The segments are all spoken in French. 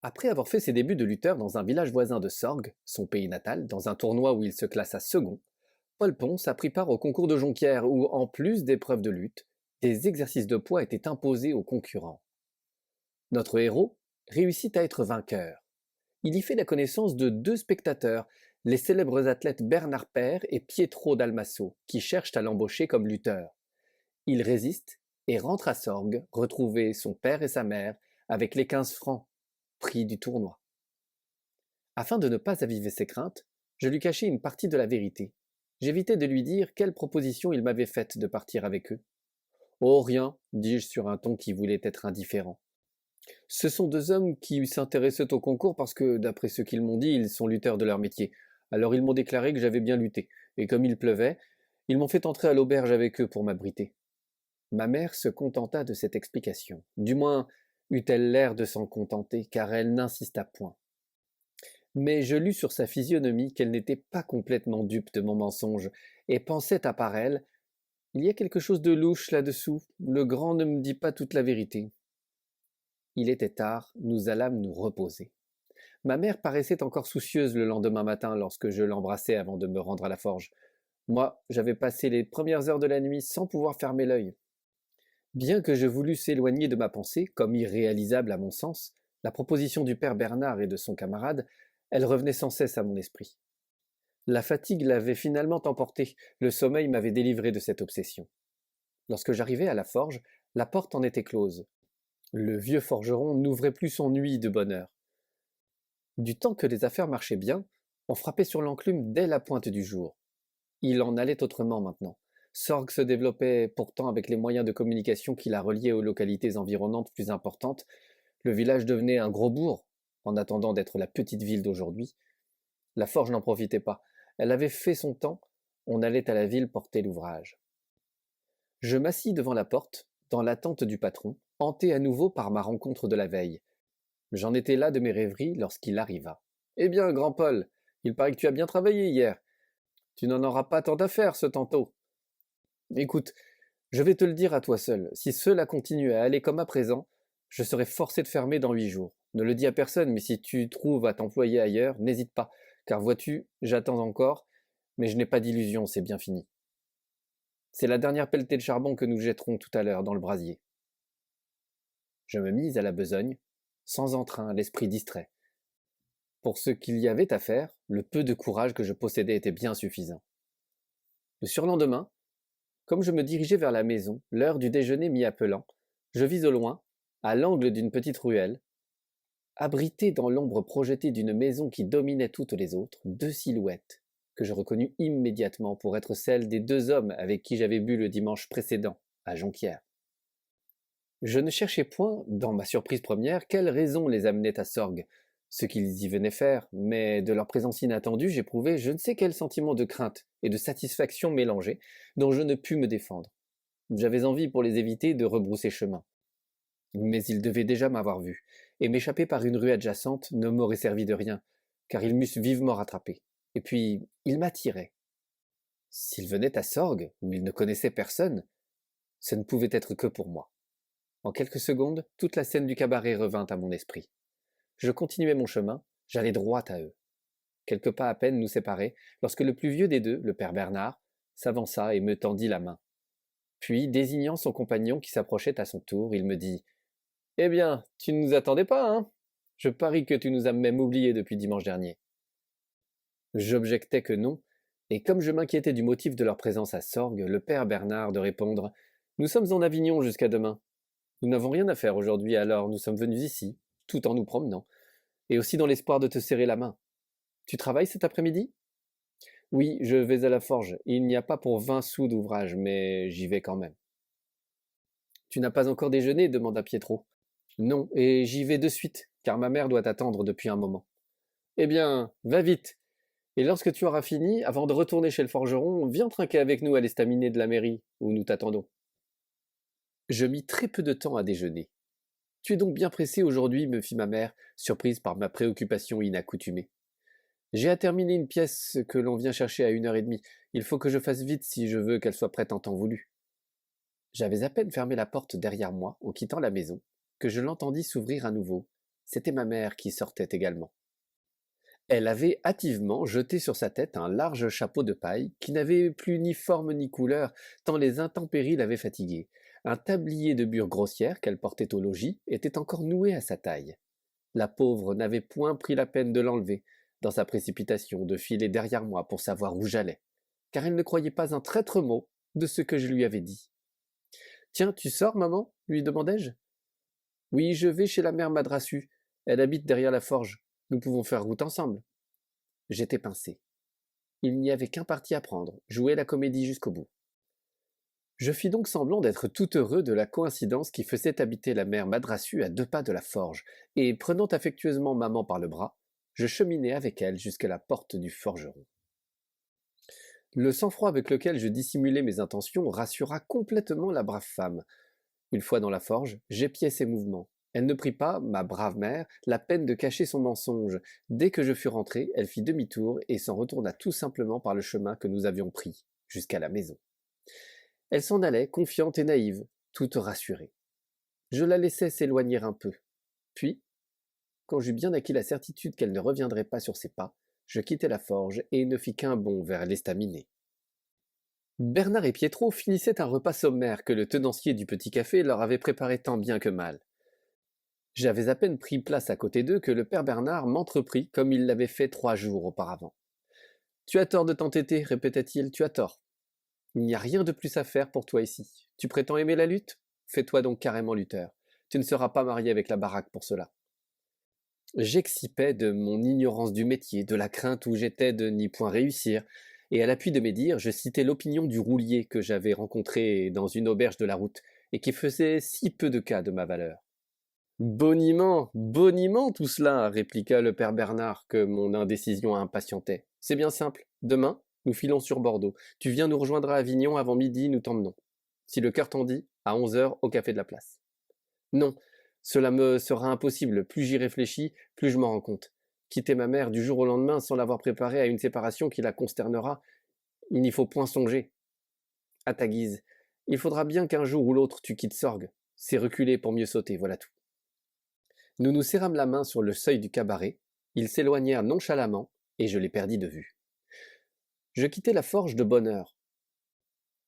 Après avoir fait ses débuts de lutteur dans un village voisin de Sorgues, son pays natal, dans un tournoi où il se classa second, Paul Ponce a pris part au concours de Jonquière où, en plus d'épreuves de lutte, des exercices de poids étaient imposés aux concurrents. Notre héros réussit à être vainqueur. Il y fait la connaissance de deux spectateurs, les célèbres athlètes Bernard Père et Pietro Dalmasso, qui cherchent à l'embaucher comme lutteur. Il résiste et rentre à Sorgues retrouver son père et sa mère avec les 15 francs, prix du tournoi. Afin de ne pas aviver ses craintes, je lui cachai une partie de la vérité. J'évitais de lui dire quelle proposition il m'avait faite de partir avec eux. Oh, rien, dis-je sur un ton qui voulait être indifférent. Ce sont deux hommes qui s'intéressaient au concours parce que, d'après ce qu'ils m'ont dit, ils sont lutteurs de leur métier. Alors ils m'ont déclaré que j'avais bien lutté, et comme il pleuvait, ils m'ont fait entrer à l'auberge avec eux pour m'abriter. Ma mère se contenta de cette explication. Du moins, eut-elle l'air de s'en contenter, car elle n'insista point. Mais je lus sur sa physionomie qu'elle n'était pas complètement dupe de mon mensonge, et pensait à part elle, il y a quelque chose de louche là-dessous, le grand ne me dit pas toute la vérité. Il était tard, nous allâmes nous reposer. Ma mère paraissait encore soucieuse le lendemain matin lorsque je l'embrassai avant de me rendre à la forge. Moi, j'avais passé les premières heures de la nuit sans pouvoir fermer l'œil. Bien que je voulusse éloigner de ma pensée, comme irréalisable à mon sens, la proposition du père Bernard et de son camarade, elle revenait sans cesse à mon esprit. La fatigue l'avait finalement emporté, le sommeil m'avait délivré de cette obsession. Lorsque j'arrivai à la forge, la porte en était close. Le vieux forgeron n'ouvrait plus son nuit de bonne heure. Du temps que les affaires marchaient bien, on frappait sur l'enclume dès la pointe du jour. Il en allait autrement maintenant. Sorgues se développait pourtant avec les moyens de communication qui la reliaient aux localités environnantes plus importantes. Le village devenait un gros bourg, en attendant d'être la petite ville d'aujourd'hui. La forge n'en profitait pas. Elle avait fait son temps, on allait à la ville porter l'ouvrage. Je m'assis devant la porte, dans l'attente du patron, hanté à nouveau par ma rencontre de la veille. J'en étais là de mes rêveries lorsqu'il arriva. Eh bien, grand Paul, il paraît que tu as bien travaillé hier. Tu n'en auras pas tant à faire, ce tantôt. Écoute, je vais te le dire à toi seul, si cela continue à aller comme à présent, je serai forcé de fermer dans 8 jours. Ne le dis à personne, mais si tu trouves à t'employer ailleurs, n'hésite pas, car vois-tu, j'attends encore, mais je n'ai pas d'illusion, c'est bien fini. C'est la dernière pelletée de charbon que nous jetterons tout à l'heure dans le brasier. Je me mis à la besogne, sans entrain, l'esprit distrait. Pour ce qu'il y avait à faire, le peu de courage que je possédais était bien suffisant. Le surlendemain, comme je me dirigeais vers la maison, l'heure du déjeuner m'y appelant, je vis au loin, à l'angle d'une petite ruelle, abritées dans l'ombre projetée d'une maison qui dominait toutes les autres, deux silhouettes, que je reconnus immédiatement pour être celles des deux hommes avec qui j'avais bu le dimanche précédent, à Jonquière. Je ne cherchais point, dans ma surprise première, quelle raison les amenait à Sorgues, ce qu'ils y venaient faire, mais de leur présence inattendue, j'éprouvais je ne sais quel sentiment de crainte et de satisfaction mélangés, dont je ne pus me défendre. J'avais envie pour les éviter de rebrousser chemin. Mais ils devaient déjà m'avoir vu, et m'échapper par une rue adjacente ne m'aurait servi de rien, car ils m'eussent vivement rattrapé. Et puis, ils m'attiraient. S'ils venaient à Sorgues, où ils ne connaissaient personne, ce ne pouvait être que pour moi. En quelques secondes, toute la scène du cabaret revint à mon esprit. Je continuai mon chemin, j'allais droit à eux. Quelques pas à peine nous séparaient, lorsque le plus vieux des deux, le père Bernard, s'avança et me tendit la main. Puis, désignant son compagnon qui s'approchait à son tour, il me dit « Eh bien, tu ne nous attendais pas, hein? Je parie que tu nous as même oubliés depuis dimanche dernier. » J'objectai que non, et comme je m'inquiétais du motif de leur présence à Sorgues, le père Bernard de répondre « Nous sommes en Avignon jusqu'à demain. Nous n'avons rien à faire aujourd'hui, alors nous sommes venus ici, tout en nous promenant, et aussi dans l'espoir de te serrer la main. Tu travailles cet après-midi? Oui, je vais à la forge. Il n'y a pas pour 20 sous d'ouvrage, mais j'y vais quand même. Tu n'as pas encore déjeuné? Demanda Pietro. Non, et j'y vais de suite, car ma mère doit attendre depuis un moment. Eh bien, va vite. Et lorsque tu auras fini, avant de retourner chez le forgeron, viens trinquer avec nous à l'estaminet de la mairie, où nous t'attendons. Je mis très peu de temps à déjeuner. Tu es donc bien pressé aujourd'hui, me fit ma mère, surprise par ma préoccupation inaccoutumée. J'ai à terminer une pièce que l'on vient chercher à 1h30. Il faut que je fasse vite si je veux qu'elle soit prête en temps voulu. J'avais à peine fermé la porte derrière moi, en quittant la maison, que je l'entendis s'ouvrir à nouveau, C'était ma mère qui sortait également. Elle avait hâtivement jeté sur sa tête un large chapeau de paille qui n'avait plus ni forme ni couleur, tant les intempéries l'avaient fatiguée. Un tablier de bure grossière qu'elle portait au logis était encore noué à sa taille. La pauvre n'avait point pris la peine de l'enlever, dans sa précipitation de filer derrière moi pour savoir où j'allais, car elle ne croyait pas un traître mot de ce que je lui avais dit. Tiens, tu sors, maman lui demandai-je. Oui, je vais chez la mère Madrassu. Elle habite derrière la forge. Nous pouvons faire route ensemble. J'étais pincé. Il n'y avait qu'un parti à prendre, jouer la comédie jusqu'au bout. Je fis donc semblant d'être tout heureux de la coïncidence qui faisait habiter la mère Madrassu à 2 pas de la forge, et prenant affectueusement maman par le bras, je cheminai avec elle jusqu'à la porte du forgeron. Le sang-froid avec lequel je dissimulai mes intentions rassura complètement la brave femme. Une fois dans la forge, j'épiai ses mouvements. Elle ne prit pas, ma brave mère, la peine de cacher son mensonge. Dès que je fus rentré, elle fit demi-tour et s'en retourna tout simplement par le chemin que nous avions pris, jusqu'à la maison. Elle s'en allait, confiante et naïve, toute rassurée. Je la laissai s'éloigner un peu. Puis, quand j'eus bien acquis la certitude qu'elle ne reviendrait pas sur ses pas, je quittai la forge et ne fis qu'un bond vers l'estaminet. Bernard et Pietro finissaient un repas sommaire que le tenancier du petit café leur avait préparé tant bien que mal. J'avais à peine pris place à côté d'eux que le père Bernard m'entreprit comme il l'avait fait 3 jours auparavant. « Tu as tort de t'entêter, répétait-il, tu as tort. Il n'y a rien de plus à faire pour toi ici. Tu prétends aimer la lutte? Fais-toi donc carrément lutteur. Tu ne seras pas marié avec la baraque pour cela. » J'excipais de mon ignorance du métier, de la crainte où j'étais de n'y point réussir, et à l'appui de mes dires, je citais l'opinion du roulier que j'avais rencontré dans une auberge de la route, et qui faisait si peu de cas de ma valeur. Boniment, boniment tout cela, répliqua le père Bernard, que mon indécision impatientait. C'est bien simple. Demain, nous filons sur Bordeaux. Tu viens nous rejoindre à Avignon avant midi, nous t'emmenons. Si le cœur t'en dit, à 11 heures au café de la place. Non, cela me sera impossible. Plus j'y réfléchis, plus je m'en rends compte. Quitter ma mère du jour au lendemain sans l'avoir préparée à une séparation qui la consternera, il n'y faut point songer. À ta guise, il faudra bien qu'un jour ou l'autre tu quittes Sorgues. C'est reculer pour mieux sauter, voilà tout. Nous nous serrâmes la main sur le seuil du cabaret, ils s'éloignèrent nonchalamment, et je les perdis de vue. Je quittai la forge de bonne heure.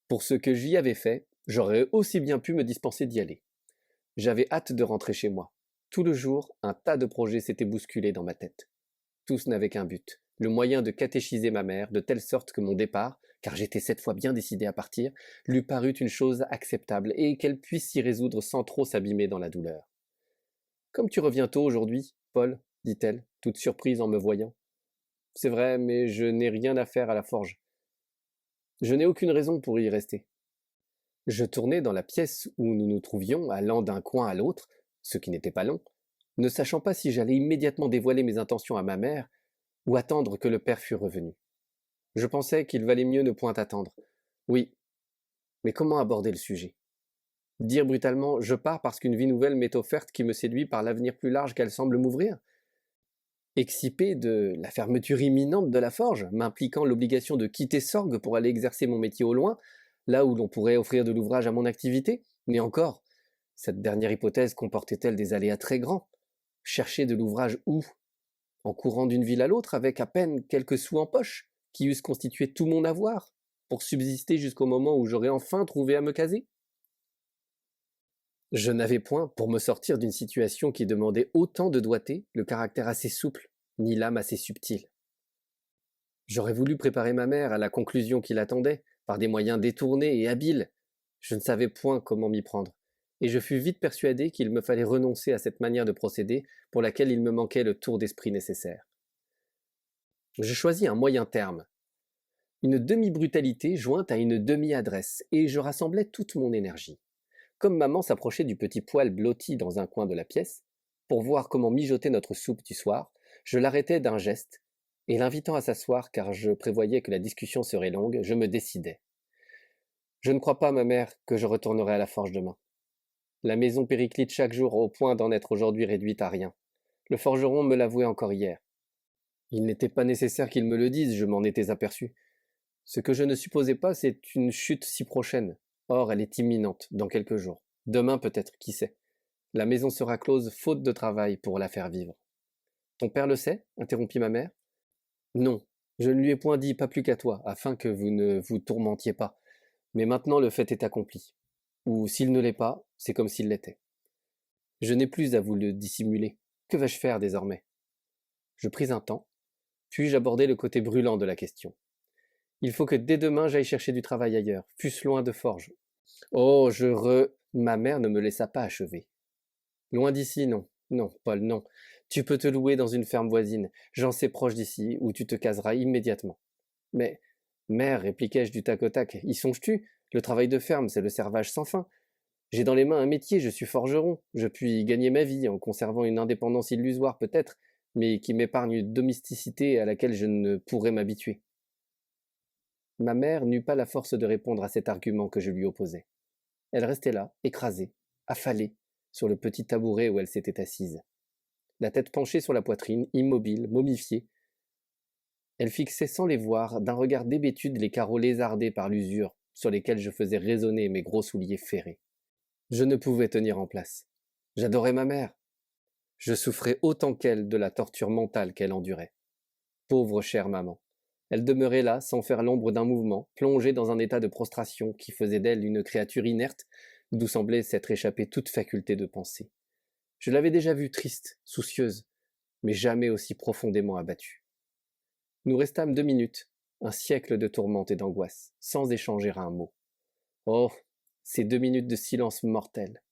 Pour ce que j'y avais fait, j'aurais aussi bien pu me dispenser d'y aller. J'avais hâte de rentrer chez moi. Tout le jour, un tas de projets s'étaient bousculés dans ma tête. Tous n'avaient qu'un but, le moyen de catéchiser ma mère, de telle sorte que mon départ, car j'étais cette fois bien décidé à partir, lui parut une chose acceptable, et qu'elle puisse s'y résoudre sans trop s'abîmer dans la douleur. « Comme tu reviens tôt aujourd'hui, Paul, dit-elle, toute surprise en me voyant. C'est vrai, mais je n'ai rien à faire à la forge. Je n'ai aucune raison pour y rester. Je tournai dans la pièce où nous nous trouvions, allant d'un coin à l'autre, ce qui n'était pas long, ne sachant pas si j'allais immédiatement dévoiler mes intentions à ma mère ou attendre que le père fût revenu. Je pensais qu'il valait mieux ne point attendre. Oui, mais comment aborder le sujet? Dire brutalement « je pars parce qu'une vie nouvelle m'est offerte qui me séduit par l'avenir plus large qu'elle semble m'ouvrir » Excipé de la fermeture imminente de la forge, m'impliquant l'obligation de quitter Sorgues pour aller exercer mon métier au loin, là où l'on pourrait offrir de l'ouvrage à mon activité, mais encore, cette dernière hypothèse comportait-elle des aléas très grands? Chercher de l'ouvrage où? En courant d'une ville à l'autre avec à peine quelques sous en poche, qui eussent constitué tout mon avoir, pour subsister jusqu'au moment où j'aurais enfin trouvé à me caser? Je n'avais point, pour me sortir d'une situation qui demandait autant de doigté, le caractère assez souple, ni l'âme assez subtile. J'aurais voulu préparer ma mère à la conclusion qui l'attendait, par des moyens détournés et habiles. Je ne savais point comment m'y prendre, et je fus vite persuadé qu'il me fallait renoncer à cette manière de procéder pour laquelle il me manquait le tour d'esprit nécessaire. Je choisis un moyen terme, une demi-brutalité jointe à une demi-adresse, et je rassemblai toute mon énergie. Comme maman s'approchait du petit poêle blotti dans un coin de la pièce, pour voir comment mijoter notre soupe du soir, je l'arrêtai d'un geste, et l'invitant à s'asseoir car je prévoyais que la discussion serait longue, je me décidai. Je ne crois pas, ma mère, que je retournerai à la forge demain. La maison périclite chaque jour au point d'en être aujourd'hui réduite à rien. Le forgeron me l'avouait encore hier. Il n'était pas nécessaire qu'il me le dise, je m'en étais aperçu. Ce que je ne supposais pas, c'est une chute si prochaine. Or, elle est imminente, dans quelques jours. Demain peut-être, qui sait. La maison sera close faute de travail pour la faire vivre. Ton père le sait? Interrompit ma mère. Non, je ne lui ai point dit, pas plus qu'à toi, afin que vous ne vous tourmentiez pas. Mais maintenant le fait est accompli. Ou s'il ne l'est pas, c'est comme s'il l'était. Je n'ai plus à vous le dissimuler. Que vais-je faire désormais? Je pris un temps, puis j'abordai le côté brûlant de la question. Il faut que dès demain j'aille chercher du travail ailleurs, fût-ce loin de Forges. Oh, Ma mère ne me laissa pas achever. Loin d'ici, non. Non, Paul, non. Tu peux te louer dans une ferme voisine. J'en sais proche d'ici, où tu te caseras immédiatement. Mais, mère, répliquai-je du tac au tac, y songes-tu? Le travail de ferme, c'est le servage sans fin. J'ai dans les mains un métier, je suis forgeron. Je puis y gagner ma vie en conservant une indépendance illusoire peut-être, mais qui m'épargne une domesticité à laquelle je ne pourrais m'habituer. Ma mère n'eut pas la force de répondre à cet argument que je lui opposais. Elle restait là, écrasée, affalée, sur le petit tabouret où elle s'était assise. La tête penchée sur la poitrine, immobile, momifiée. Elle fixait sans les voir d'un regard d'hébétude les carreaux lézardés par l'usure sur lesquels je faisais résonner mes gros souliers ferrés. Je ne pouvais tenir en place. J'adorais ma mère. Je souffrais autant qu'elle de la torture mentale qu'elle endurait. Pauvre chère maman. Elle demeurait là, sans faire l'ombre d'un mouvement, plongée dans un état de prostration qui faisait d'elle une créature inerte, d'où semblait s'être échappée toute faculté de penser. Je l'avais déjà vue triste, soucieuse, mais jamais aussi profondément abattue. Nous restâmes 2 minutes, un siècle de tourmente et d'angoisse, sans échanger un mot. Oh, ces 2 minutes de silence mortel,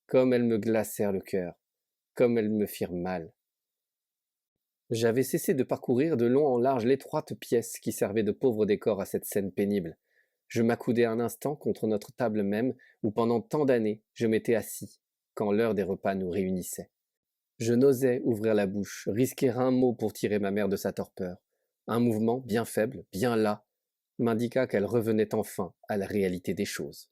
comme elles me glacèrent le cœur, comme elles me firent mal. J'avais cessé de parcourir de long en large l'étroite pièce qui servait de pauvre décor à cette scène pénible. Je m'accoudai un instant contre notre table même, où pendant tant d'années je m'étais assis, quand l'heure des repas nous réunissait. Je n'osais ouvrir la bouche, risquer un mot pour tirer ma mère de sa torpeur. Un mouvement, bien faible, bien las, m'indiqua qu'elle revenait enfin à la réalité des choses.